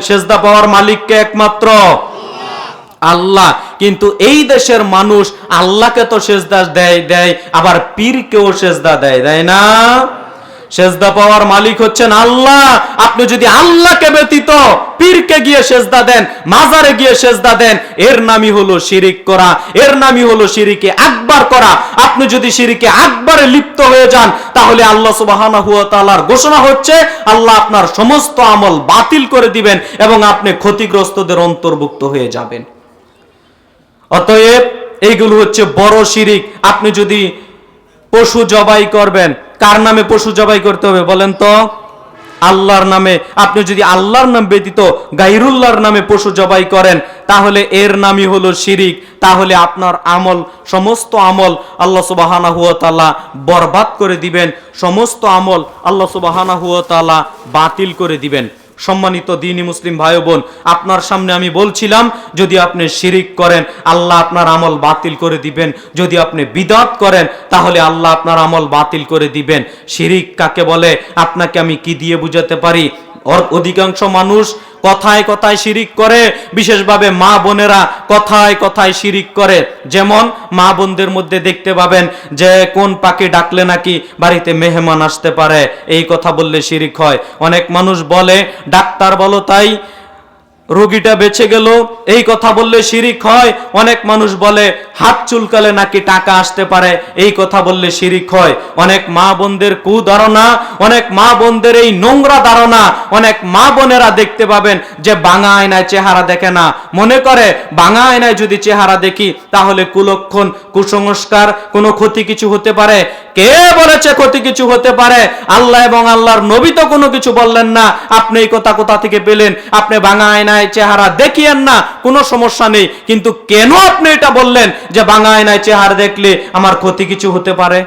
সেজদা পাওয়ার মালিক কে? একমাত্র আল্লাহ। কিন্তু এই দেশের মানুষ আল্লাহকে তো সেজদা দেয়, আবার পীরকেও সেজদা দেয় না? সেজদা পাওয়ার মালিক হচ্ছেন আল্লাহ। আপনি যদি আল্লাহকে ব্যতীত পীরকে গিয়ে সেজদা দেন, মাজারে গিয়ে সেজদা দেন, এর নামই হলো শিরিক করা, এর নামই হলো শিরিকে আকবার করা। আপনি যদি শিরিকে আকবারে লিপ্ত হয়ে যান, তাহলে আল্লাহ সুবহানাহু ওয়া তাআলার ঘোষণা হচ্ছে আল্লাহ আপনার সমস্ত আমল বাতিল করে দিবেন এবং আপনি ক্ষতিগ্রস্তদের অন্তর্ভুক্ত হয়ে যাবেন। অতএব এইগুলো হচ্ছে বড় শিরিক। আপনি যদি পশু জবাই করবেন, কার নামে পশু জবাই করতে হবে বলেন তো? আল্লাহর নামে। আপনি যদি আল্লাহর নাম ব্যতীত গায়রুল্লাহর নামে পশু জবাই করেন, তাহলে এর নামই হলো শিরিক। তাহলে আপনার আমল, সমস্ত আমল আল্লাহ সুবহানাহু ওয়া তাআলা বরবাদ করে দিবেন, সমস্ত আমল আল্লাহ সুবহানাহু ওয়া তাআলা বাতিল করে দিবেন। সম্মানিত দ্বীনি মুসলিম ভাই বোন, আপনার সামনে আমি বলছিলাম, যদি আপনি শিরিক করেন আল্লাহ আপনার আমল বাতিল করে দিবেন, যদি আপনি বিদআত করেন তাহলে আল্লাহ আপনার আমল বাতিল করে দিবেন। শিরিক কাকে বলে আপনাকে আমি কি দিয়ে বুঝাতে পারি? অধিকাংশ মানুষ কথায় কথায় শিরিক করে, বিশেষভাবে মা বোনেরা কথায় কথায় শিরিক করে। যেমন মা বোনদের মধ্যে দেখতে পাবেন যে কোন পাখি ডাকলে নাকি বাড়িতে মেহমান আসতে পারে, এই কথা বললে শিরিক হয়। অনেক মানুষ বলে ডাক্তার বলো তাই রোগীটা বেঁচে গেল, এই কথা বললে শিরিক হয়। অনেক মানুষ বলে হাত চুলকালে নাকি টাকা আসতে পারে, এই কথা বললে শিরিক হয়। অনেক মা বোনদের কুধারণা, অনেক মা বোনদের এই নোংরা ধারণা, অনেক মা বোনেরা দেখতে পাবেন যে বাঙা আয়নায় চেহারা দেখে না, মনে করে বাঙা আয়নায় যদি চেহারা দেখি তাহলে কুলক্ষণ, কুসংস্কার, কোনো ক্ষতি কিছু হতে পারে। কে বলেছে ক্ষতি কিছু হতে পারে? আল্লাহ এবং আল্লাহর নবী তো কোনো কিছু বললেন না। আপনি এই কথা কোথা থেকে পেলেন? আপনি বাঙা আয়নায় চেহারা দেখিয়েন না, কোনো সমস্যা নেই, কিন্তু কেন আপনি এটা বললেন যে বাঙা আয়নায় চেহারা দেখলে আমার ক্ষতি কিছু হতে পারে?